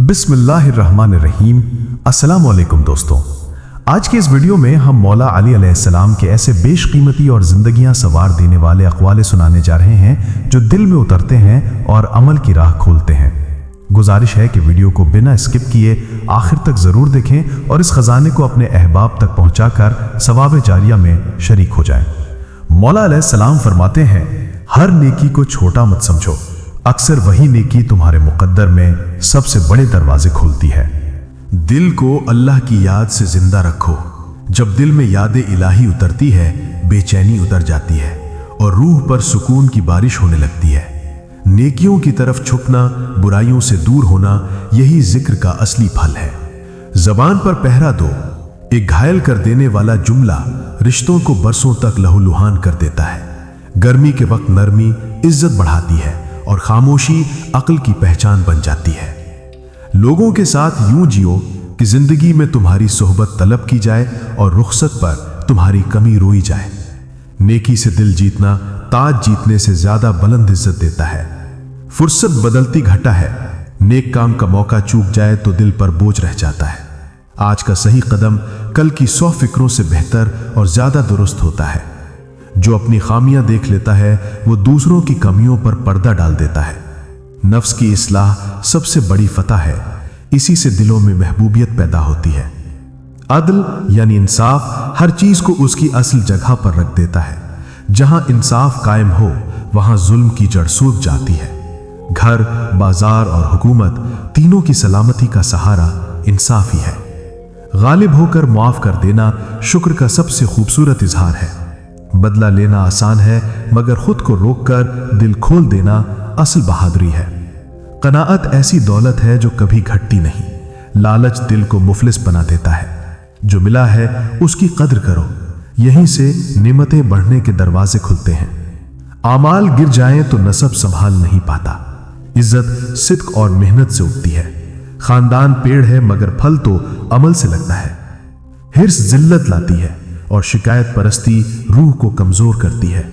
बिस्मिल्लाहिर्रहमानिर्रहीम। अस्सलाम वालेकुम दोस्तों, आज के इस वीडियो में हम मौला अली अलैहिस्सलाम के ऐसे बेशकीमती और ज़िंदगियां सवार देने वाले अक़वाले सुनाने जा रहे हैं जो दिल में उतरते हैं और अमल की राह खोलते हैं। गुजारिश है कि वीडियो को बिना स्किप किए आखिर तक ज़रूर देखें और इस ख़जाने को अपने अहबाब तक पहुँचाकर सवाब जारिया में शरीक हो जाएं। मौला अलैहिस्सलाम फरमाते हैं, हर नेकी को छोटा मत समझो, अक्सर वही नेकी तुम्हारे मुकद्दर में सबसे बड़े दरवाजे खोलती है। दिल को अल्लाह की याद से जिंदा रखो। जब दिल में याद इलाही उतरती है, बेचैनी उतर जाती है और रूह पर सुकून की बारिश होने लगती है। नेकियों की तरफ झुकना, बुराइयों से दूर होना, यही जिक्र का असली फल है। जबान पर पहरा दो। एक घायल कर देने वाला जुमला रिश्तों को बरसों तक लहूलुहान कर देता है। गर्मी के वक्त नरमी इज्जत बढ़ाती है और खामोशी अक्ल की पहचान बन जाती है। लोगों के साथ यूं जियो कि जिंदगी में तुम्हारी सोहबत तलब की जाए और रुखसत पर तुम्हारी कमी रोई जाए। नेकी से दिल जीतना ताज जीतने से ज्यादा बुलंद इज्जत देता है। फुर्सत बदलती घटा है। नेक काम का मौका चूक जाए तो दिल पर बोझ रह जाता है। आज का सही कदम कल की 100 फिक्रों से बेहतर और ज्यादा दुरुस्त होता है। जो अपनी खामियां देख लेता है वो दूसरों की कमियों पर पर्दा डाल देता है। नफ्स की इस्लाह सबसे बड़ी फतह है। इसी से दिलों में महबूबियत पैदा होती है। अदल यानी इंसाफ हर चीज को उसकी असल जगह पर रख देता है। जहां इंसाफ कायम हो वहां जुल्म की जड़ सूख जाती है। घर, बाजार और हुकूमत तीनों की सलामती का सहारा इंसाफ ही है। गालिब होकर मुआफ कर देना शुक्र का सबसे खूबसूरत इजहार है। बदला लेना आसान है मगर खुद को रोककर दिल खोल देना असल बहादुरी है। कनाअत ऐसी दौलत है जो कभी घटती नहीं। लालच दिल को मुफलिस बना देता है। जो मिला है उसकी कद्र करो, यहीं से नेमतें बढ़ने के दरवाजे खुलते हैं। आमाल गिर जाएं तो नसब संभाल नहीं पाता। इज्जत सिद्क और मेहनत से उगती है। खानदान पेड़ है मगर फल तो अमल से लगता है। हिर्स जिल्लत लाती है और शिकायत परस्ती रूह को कमजोर करती है।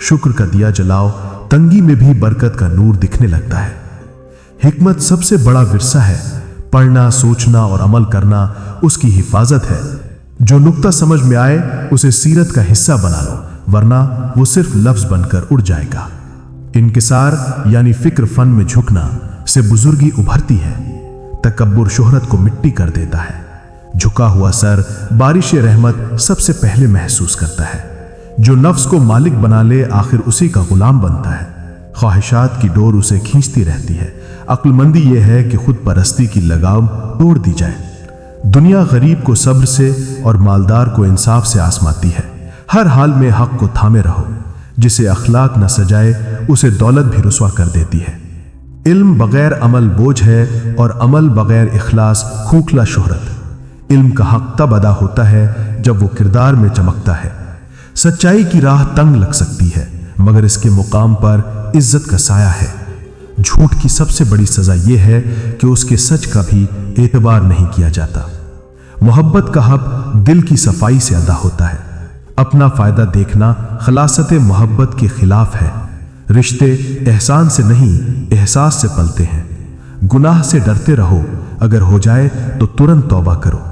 शुक्र का दिया जलाओ, तंगी में भी बरकत का नूर दिखने लगता है। हिकमत सबसे बड़ा विरसा है। पढ़ना, सोचना और अमल करना उसकी हिफाजत है। जो नुक्ता समझ में आए उसे सीरत का हिस्सा बना लो, वरना वो सिर्फ लफ्ज बनकर उड़ जाएगा। इनकिसार यानी फिक्र फन में झुकना से बुजुर्गी उभरती है। तकब्बुर शोहरत को मिट्टी कर देता है। झुका हुआ सर बारिश रहमत सबसे पहले महसूस करता है। जो नफ्स को मालिक बना ले आखिर उसी का गुलाम बनता है। ख्वाहिशात की डोर उसे खींचती रहती है। अक्लमंदी यह है कि खुद परस्ती की लगाम तोड़ दी जाए। दुनिया गरीब को सब्र से और मालदार को इंसाफ से आसमाती है। हर हाल में हक को थामे रहो। जिसे अखलाक न सजाए उसे दौलत भी रुसवा कर देती है। इल्म बगैर अमल बोझ है और अमल बगैर इखलास खूखला शोहरत। इल्म का हक तब अदा होता है जब वो किरदार में चमकता है। सच्चाई की राह तंग लग सकती है मगर इसके मुकाम पर इज्जत का साया है। झूठ की सबसे बड़ी सजा यह है कि उसके सच का भी एतबार नहीं किया जाता। मोहब्बत का हक दिल की सफाई से अदा होता है। अपना फायदा देखना खलासत मोहब्बत के खिलाफ है। रिश्ते एहसान से नहीं एहसास से पलते हैं। गुनाह से डरते रहो, अगर हो जाए तो तुरंत तौबा करो।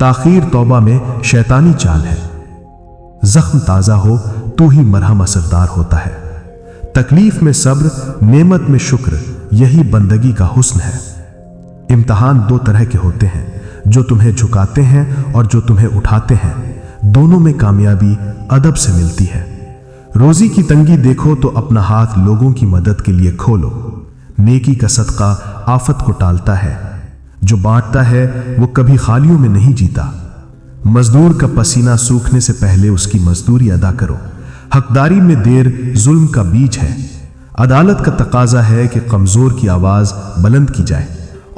ताखीर तौबा में शैतानी चाल है। जख्म ताजा हो तू ही मरहम असरदार होता है। तकलीफ में सब्र, नेमत में शुक्र, यही बंदगी का हुस्न है। इम्तिहान दो तरह के होते हैं, जो तुम्हें झुकाते हैं और जो तुम्हें उठाते हैं। दोनों में कामयाबी अदब से मिलती है। रोजी की तंगी देखो तो अपना हाथ लोगों की मदद के लिए खोलो। नेकी का सदका आफत को टालता है। जो बांटता है वो कभी खालियों में नहीं जीता। मजदूर का पसीना सूखने से पहले उसकी मजदूरी अदा करो। हकदारी में देर जुल्म का बीज है। अदालत का तकाजा है कि कमजोर की आवाज बुलंद की जाए।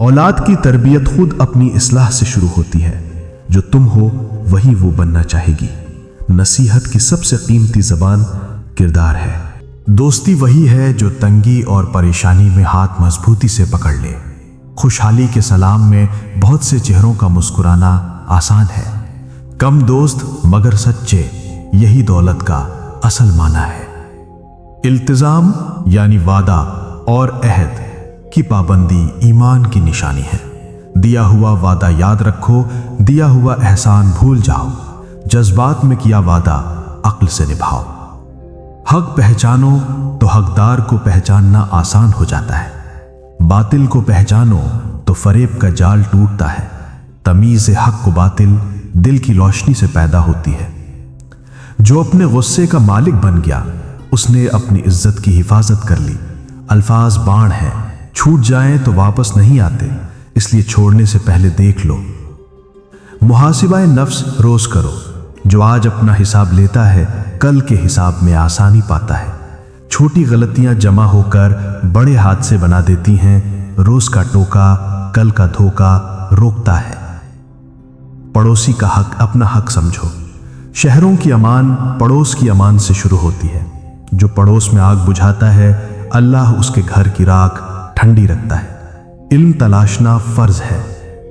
औलाद की तरबियत खुद अपनी इस्लाह से शुरू होती है। जो तुम हो वही वो बनना चाहेगी। नसीहत की सबसे कीमती जबान किरदार है। दोस्ती वही है जो तंगी और परेशानी में हाथ मजबूती से पकड़ ले। खुशहाली के सलाम में बहुत से चेहरों का मुस्कुराना आसान है। कम दोस्त मगर सच्चे, यही दौलत का असल माना है। इल्तिजाम यानी वादा और अहद की पाबंदी ईमान की निशानी है। दिया हुआ वादा याद रखो, दिया हुआ एहसान भूल जाओ, जज्बात में किया वादा अक्ल से निभाओ। हक पहचानो तो हकदार को पहचानना आसान हो जाता है, बातिल को पहचानो तो फरेब का जाल टूटता है। तमीज़ हक को बातिल दिल की रोशनी से पैदा होती है। जो अपने गुस्से का मालिक बन गया, उसने अपनी इज्जत की हिफाजत कर ली। अल्फाज बाण हैं, छूट जाएं तो वापस नहीं आते, इसलिए छोड़ने से पहले देख लो। मुहासिबाए नफ्स रोज करो, जो आज अपना हिसाब लेता है कल के हिसाब में आसानी पाता है। छोटी गलतियां जमा होकर बड़े हादसे बना देती हैं। रोज का टोका कल का धोखा रोकता है। पड़ोसी का हक अपना हक समझो। शहरों की अमान पड़ोस की अमान से शुरू होती है। जो पड़ोस में आग बुझाता है, अल्लाह उसके घर की राख ठंडी रखता है। इल्म तलाशना फर्ज है,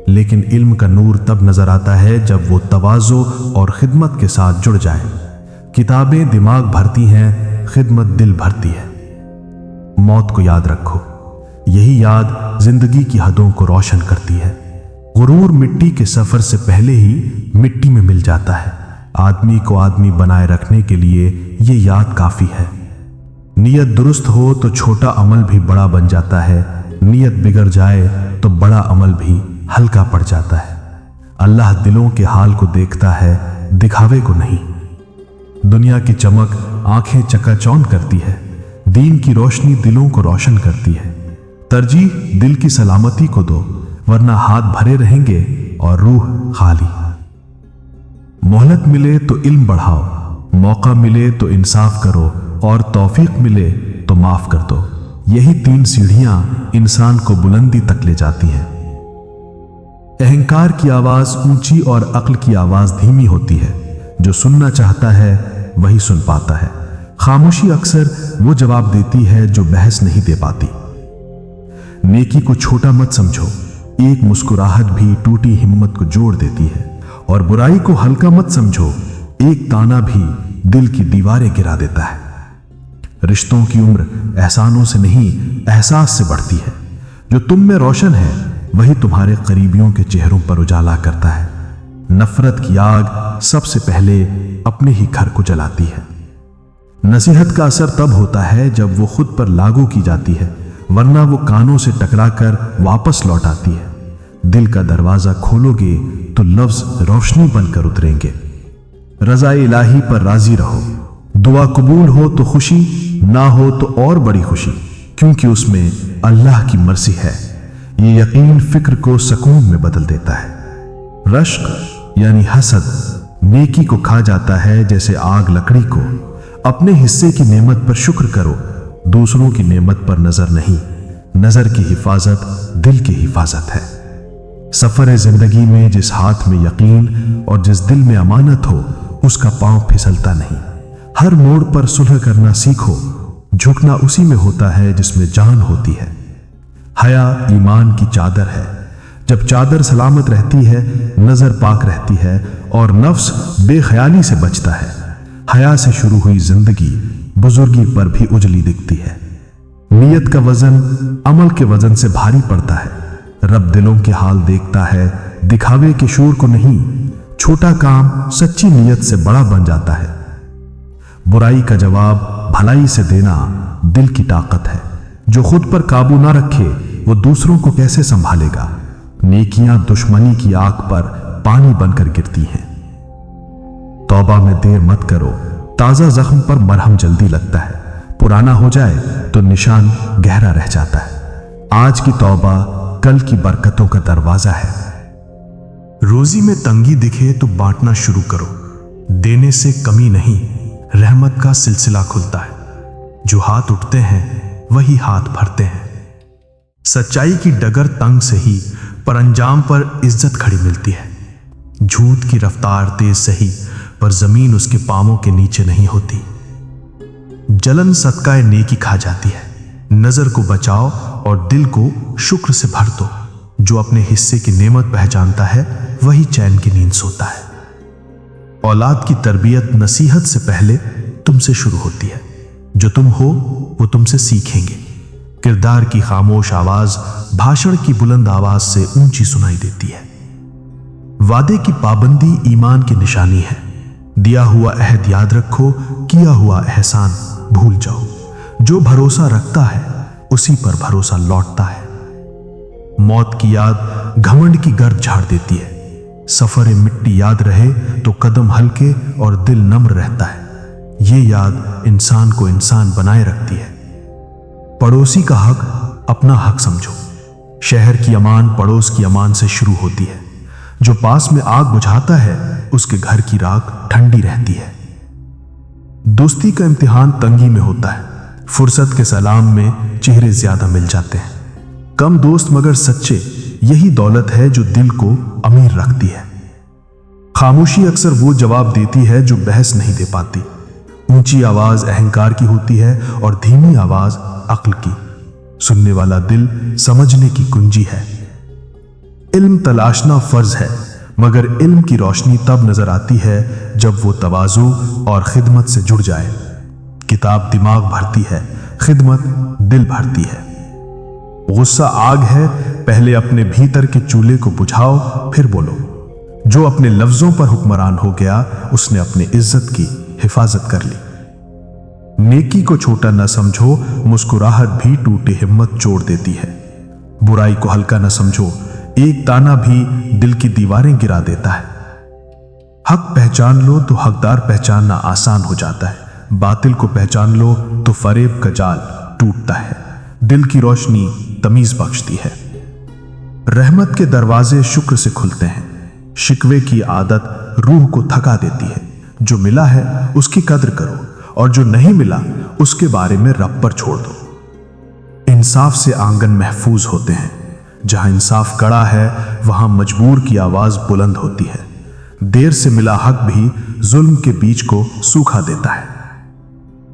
लेकिन इल्म का नूर तब नजर आता है जब वो तवाज़ो और खिदमत के साथ जुड़ जाए। किताबें दिमाग भरती हैं, खिदमत दिल भरती है। मौत को याद रखो, यही याद जिंदगी की हदों को रोशन करती है। गुरूर मिट्टी के सफर से पहले ही मिट्टी में मिल जाता है। आदमी को आदमी बनाए रखने के लिए ये याद काफी है। नीयत दुरुस्त हो तो छोटा अमल भी बड़ा बन जाता है। नीयत बिगड़ जाए तो बड़ा अमल भी हल्का पड़ जाता है। अल्लाह दिलों के हाल को देखता है, दिखावे को नहीं। दुनिया की चमक आंखें चकाचौंध करती है, दीन की रोशनी दिलों को रोशन करती है। तरजीह दिल की सलामती को दो, वरना हाथ भरे रहेंगे और रूह खाली। मोहलत मिले तो इल्म बढ़ाओ, मौका मिले तो इंसाफ करो और तौफीक मिले तो माफ कर दो। यही 3 सीढ़ियां इंसान को बुलंदी तक ले जाती हैं। अहंकार की आवाज ऊंची और अक्ल की आवाज धीमी होती है। जो सुनना चाहता है वही सुन पाता है। खामोशी अक्सर वो जवाब देती है जो बहस नहीं दे पाती। नेकी को छोटा मत समझो, एक मुस्कुराहट भी टूटी हिम्मत को जोड़ देती है। और बुराई को हल्का मत समझो, एक ताना भी दिल की दीवारें गिरा देता है। रिश्तों की उम्र एहसानों से नहीं, एहसास से बढ़ती है। जो तुम में रोशन है वही तुम्हारे करीबियों के चेहरों पर उजाला करता है। नफरत की आग सबसे पहले अपने ही घर को जलाती है। नसीहत का असर तब होता है जब वो खुद पर लागू की जाती है, वरना वो कानों से टकराकर वापस लौट आती है। दिल का दरवाजा खोलोगे तो लफ्ज रोशनी बनकर उतरेंगे। रज़ा इलाही पर राजी रहो। दुआ कबूल हो तो खुशी, ना हो तो और बड़ी खुशी, क्योंकि उसमें अल्लाह की मर्जी है। ये यकीन फिक्र को सुकून में बदल देता है। रश्क यानी हसद नेकी को खा जाता है जैसे आग लकड़ी को। अपने हिस्से की नेमत पर शुक्र करो, दूसरों की नेमत पर नजर नहीं। नजर की हिफाजत दिल की हिफाजत है। सफर जिंदगी में जिस हाथ में यकीन और जिस दिल में अमानत हो, उसका पांव फिसलता नहीं। हर मोड़ पर सुलह करना सीखो। झुकना उसी में होता है जिसमें जान होती है। हया ईमान की चादर है। जब चादर सलामत रहती है, नजर पाक रहती है और नफ्स बेख्याली से बचता है। हया से शुरू हुई जिंदगी बुजुर्गी पर भी उजली दिखती है। नीयत का वजन अमल के वजन से भारी पड़ता है। रब दिलों के हाल देखता है, दिखावे के शोर को नहीं। छोटा काम सच्ची नीयत से बड़ा बन जाता है। बुराई का जवाब भलाई से देना दिल की ताकत है। जो खुद पर काबू ना रखे वो दूसरों को कैसे संभालेगा। नेकियां दुश्मनी की आग पर पानी बनकर गिरती हैं। तौबा में देर मत करो, ताजा जख्म पर मरहम जल्दी लगता है। पुराना हो जाए तो निशान गहरा रह जाता है। आज की तौबा कल की बरकतों का दरवाजा है। रोजी में तंगी दिखे तो बांटना शुरू करो। देने से कमी नहीं, रहमत का सिलसिला खुलता है। जो हाथ उठते हैं वही हाथ भरते हैं। सच्चाई की डगर तंग से ही, पर अंजाम पर इज्जत खड़ी मिलती है। झूठ की रफ्तार तेज सही, पर जमीन उसके पांवों के नीचे नहीं होती। जलन सदकाए नेकी खा जाती है। नजर को बचाओ और दिल को शुक्र से भर दो। जो अपने हिस्से की नेमत पहचानता है वही चैन की नींद सोता है। औलाद की तरबियत नसीहत से पहले तुमसे शुरू होती है। जो तुम हो वो तुमसे सीखेंगे। किरदार की खामोश आवाज भाषण की बुलंद आवाज से ऊंची सुनाई देती है। वादे की पाबंदी ईमान की निशानी है। दिया हुआ अहद याद रखो, किया हुआ एहसान भूल जाओ। जो भरोसा रखता है उसी पर भरोसा लौटता है। मौत की याद घमंड की गर्द झाड़ देती है। सफर मिट्टी याद रहे तो कदम हल्के और दिल नम्र रहता है। ये याद इंसान को इंसान बनाए रखती है। पड़ोसी का हक अपना हक समझो। शहर की अमान पड़ोस की अमान से शुरू होती है। जो पास में आग बुझाता है उसके घर की राख ठंडी रहती है। दोस्ती का इम्तिहान तंगी में होता है। फुर्सत के सलाम में चेहरे ज्यादा मिल जाते हैं। कम दोस्त मगर सच्चे, यही दौलत है जो दिल को अमीर रखती है। खामोशी अक्सर वो जवाब देती है जो बहस नहीं दे पाती। ऊंची आवाज अहंकार की होती है और धीमी आवाज अक्ल की। सुनने वाला दिल समझने की कुंजी है। इल्म तलाशना फर्ज है, मगर इल्म की रोशनी तब नजर आती है जब वो तवाज़ु और खिदमत से जुड़ जाए। किताब दिमाग भरती है, खिदमत दिल भरती है। गुस्सा आग है, पहले अपने भीतर के चूल्हे को बुझाओ फिर बोलो। जो अपने लफ्जों पर हुक्मरान हो गया उसने अपनी इज्जत की हिफाजत कर ली। नेकी को छोटा न समझो, मुस्कुराहट भी टूटे हिम्मत जोड़ देती है। बुराई को हल्का न समझो, एक ताना भी दिल की दीवारें गिरा देता है। हक पहचान लो तो हकदार पहचानना आसान हो जाता है। बातिल को पहचान लो तो फरेब का जाल टूटता है। दिल की रोशनी तमीज बख्शती है। रहमत के दरवाजे शुक्र से खुलते हैं। शिकवे की आदत रूह को थका देती है। जो मिला है उसकी कद्र करो और जो नहीं मिला उसके बारे में रब पर छोड़ दो। इंसाफ से आंगन महफूज होते हैं। जहां इंसाफ कड़ा है वहां मजबूर की आवाज बुलंद होती है। देर से मिला हक भी जुल्म के बीज को सूखा देता है।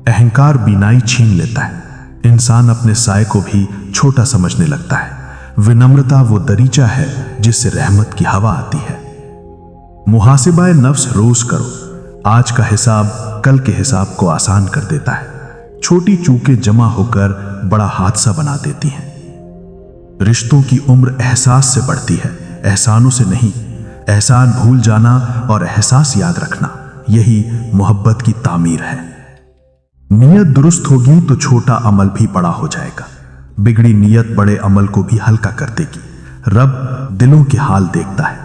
अहंकार बीनाई छीन लेता है। इंसान अपने साय को भी छोटा समझने लगता है। विनम्रता वो दरीचा है जिससे रहमत की हवा आती है। मुहासिबाए नफ्स रोज करो। आज का हिसाब कल के हिसाब को आसान कर देता है। छोटी चूकें जमा होकर बड़ा हादसा बना देती हैं। रिश्तों की उम्र एहसास से बढ़ती है, एहसानों से नहीं। एहसान भूल जाना और एहसास याद रखना, यही मोहब्बत की तामीर है। नीयत दुरुस्त होगी तो छोटा अमल भी बड़ा हो जाएगा। बिगड़ी नीयत बड़े अमल को भी हल्का कर देगी। रब दिलों के हाल देखता है।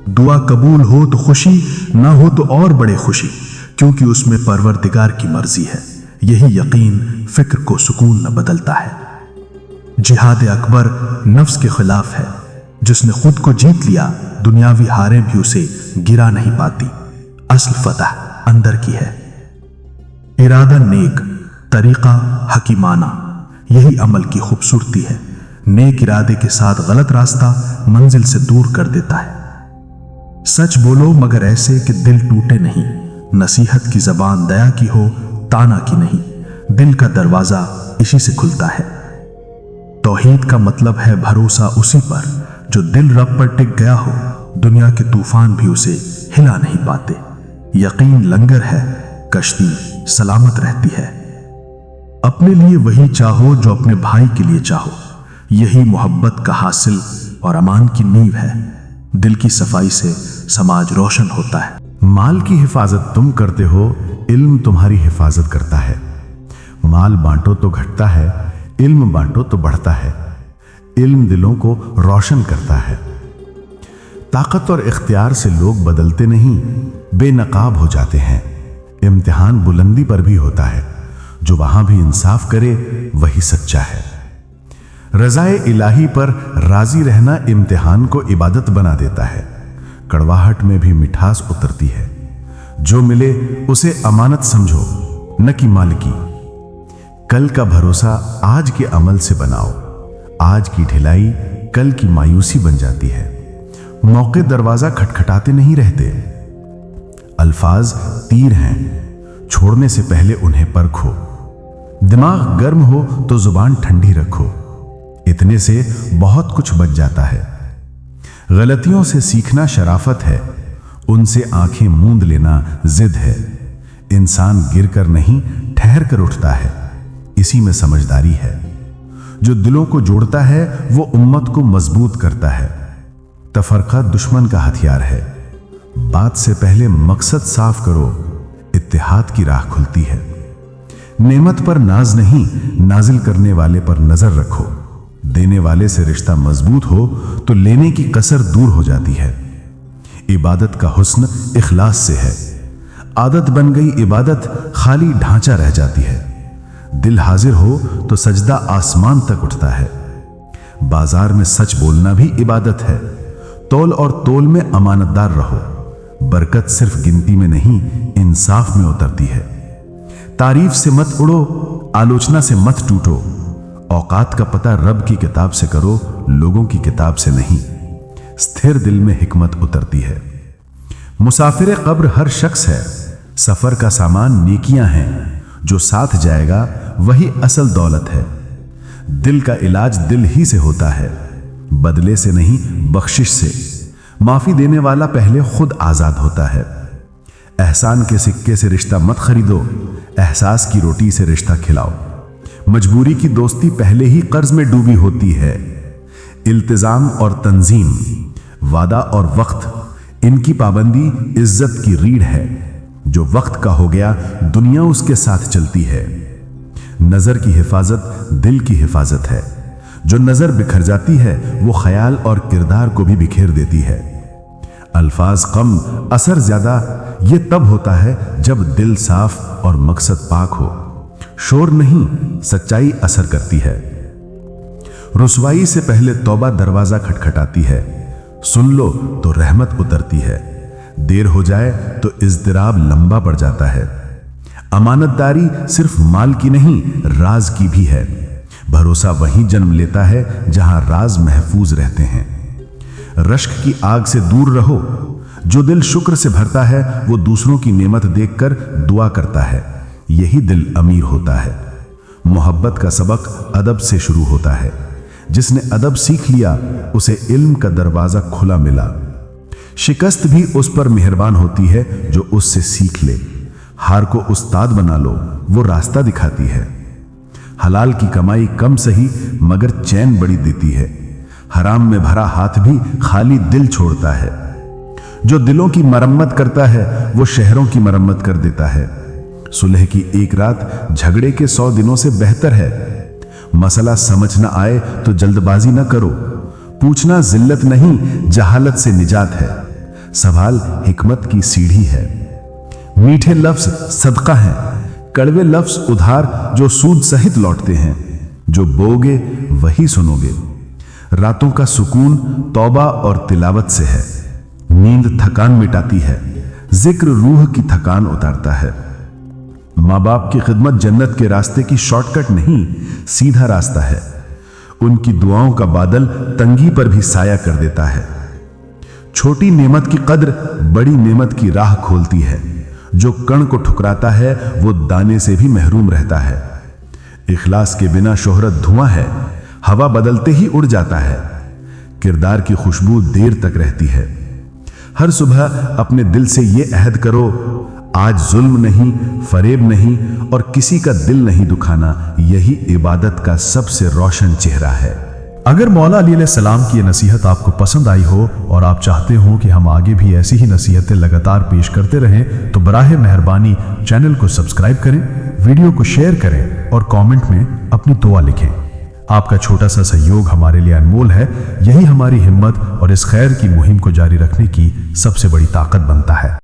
दुआ कबूल हो तो खुशी, ना हो तो और बड़े खुशी, क्योंकि उसमें परवरदिगार की मर्जी है। यही यकीन फिक्र को सुकून न बदलता है। जिहाद अकबर नफ्स के खिलाफ है। जिसने खुद को जीत लिया दुनियावी हारें भी उसे गिरा नहीं पाती। असल फतह अंदर की है। इरादा नेक, तरीका हकीमाना, यही अमल की खूबसूरती है। नेक इरादे के साथ गलत रास्ता मंजिल से दूर कर देता है। सच बोलो मगर ऐसे कि दिल टूटे नहीं। नसीहत की जबान दया की हो, ताना की नहीं। दिल का दरवाजा इसी से खुलता है। तौहीद का मतलब है भरोसा उसी पर जो दिल रब पर टिक गया हो। दुनिया के तूफान भी उसे हिला नहीं पाते। यकीन लंगर है, कश्ती सलामत रहती है। अपने लिए वही चाहो जो अपने भाई के लिए चाहो। यही मोहब्बत का हासिल और अमान की नींव है। दिल की सफाई से समाज रोशन होता है। माल की हिफाजत तुम करते हो, इल्म तुम्हारी हिफाजत करता है। माल बांटो तो घटता है, इल्म बांटो तो बढ़ता है। इल्म दिलों को रोशन करता है। ताकत और इख्तियार से लोग बदलते नहीं, बेनकाब हो जाते हैं। इम्तिहान बुलंदी पर भी होता है। जो वहां भी इंसाफ करे वही सच्चा है। रज़ाए इलाही पर राजी रहना इम्तिहान को इबादत बना देता है। कड़वाहट में भी मिठास उतरती है। जो मिले उसे अमानत समझो, न कि मालिकी। कल का भरोसा आज के अमल से बनाओ। आज की ढिलाई कल की मायूसी बन जाती है। मौके दरवाजा खटखटाते नहीं रहते। अल्फाज तीर हैं, छोड़ने से पहले उन्हें परखो। दिमाग गर्म हो तो जुबान ठंडी रखो। इतने से बहुत कुछ बच जाता है। गलतियों से सीखना शराफत है, उनसे आंखें मूंद लेना जिद है। इंसान गिरकर नहीं ठहर कर उठता है, इसी में समझदारी है। जो दिलों को जोड़ता है वो उम्मत को मजबूत करता है। तफरका दुश्मन का हथियार है। बात से पहले मकसद साफ करो, इत्तेहाद की राह खुलती है। नेमत पर नाज नहीं, नाजिल करने वाले पर नजर रखो। देने वाले से रिश्ता मजबूत हो तो लेने की कसर दूर हो जाती है। इबादत का हुस्न इखलास से है। आदत बन गई इबादत खाली ढांचा रह जाती है। दिल हाजिर हो तो सजदा आसमान तक उठता है। बाजार में सच बोलना भी इबादत है। तौल और तोल में अमानतदार रहो। बरकत सिर्फ गिनती में नहीं, इंसाफ में उतरती है। तारीफ से मत उड़ो, आलोचना से मत टूटो। औकात का पता रब की किताब से करो, लोगों की किताब से नहीं। स्थिर दिल में हिकमत उतरती है। मुसाफिर कब्र हर शख्स है। सफर का सामान नेकियां हैं। जो साथ जाएगा वही असल दौलत है। दिल का इलाज दिल ही से होता है, बदले से नहीं, बख्शिश से। माफी देने वाला पहले खुद आजाद होता है। एहसान के सिक्के से रिश्ता मत खरीदो, एहसास की रोटी से रिश्ता खिलाओ। मजबूरी की दोस्ती पहले ही कर्ज में डूबी होती है। इल्तिजाम और तंजीम, वादा और वक्त, इनकी पाबंदी इज्जत की रीढ़ है। जो वक्त का हो गया, दुनिया उसके साथ चलती है। नजर की हिफाजत दिल की हिफाजत है। जो नजर बिखर जाती है वो ख्याल और किरदार को भी बिखेर देती है। अल्फाज कम, असर ज्यादा, ये तब होता है जब दिल साफ और मकसद पाक हो। शोर नहीं, सच्चाई असर करती है। रुसवाई से पहले तौबा दरवाजा खटखटाती है। सुन लो तो रहमत उतरती है। देर हो जाए तो इज़्तिराब लंबा पड़ जाता है। अमानतदारी सिर्फ माल की नहीं, राज की भी है। भरोसा वहीं जन्म लेता है जहां राज महफूज रहते हैं। रश्क की आग से दूर रहो। जो दिल शुक्र से भरता है वो दूसरों की नेमत देखकर दुआ करता है। यही दिल अमीर होता है। मोहब्बत का सबक अदब से शुरू होता है। जिसने अदब सीख लिया उसे इल्म का दरवाजा खुला मिला। शिकस्त भी उस पर मेहरबान होती है जो उससे सीख ले। हार को उस्ताद बना लो, वो रास्ता दिखाती है। हलाल की कमाई कम सही मगर चैन बड़ी देती है। हराम में भरा हाथ भी खाली दिल छोड़ता है। जो दिलों की मरम्मत करता है वो शहरों की मरम्मत कर देता है। सुलह की एक रात झगड़े के 100 दिनों से बेहतर है। मसला समझ न आए तो जल्दबाजी न करो। पूछना जिल्लत नहीं, जहालत से निजात है। सवाल हिकमत की सीढ़ी है। मीठे लफ्ज सदका हैं, कड़वे लफ्ज उधार जो सूद सहित लौटते हैं। जो बोगे वही सुनोगे। रातों का सुकून तौबा और तिलावत से है। नींद थकान मिटाती है, जिक्र रूह की थकान उतारता है। माँ बाप की खिदमत जन्नत के रास्ते की शॉर्टकट नहीं, सीधा रास्ता है। उनकी दुआओं का बादल तंगी पर भी साया कर देता है। छोटी नेमत की कद्र बड़ी नेमत की राह खोलती है। जो कण को ठुकराता है वो दाने से भी महरूम रहता है। इखलास के बिना शोहरत धुआं है, हवा बदलते ही उड़ जाता है। किरदार की खुशबू देर तक रहती है। हर सुबह अपने दिल से ये अहद करो, आज जुल्म नहीं, फरेब नहीं और किसी का दिल नहीं दुखाना। यही इबादत का सबसे रोशन चेहरा है। अगर मौला अली अलैहिस्सलाम की ये नसीहत आपको पसंद आई हो और आप चाहते हो कि हम आगे भी ऐसी ही नसीहतें लगातार पेश करते रहें तो बराहे मेहरबानी चैनल को सब्सक्राइब करें, वीडियो को शेयर करें और कमेंट में अपनी दुआ लिखें। आपका छोटा सा सहयोग हमारे लिए अनमोल है। यही हमारी हिम्मत और इस खैर की मुहिम को जारी रखने की सबसे बड़ी ताकत बनता है।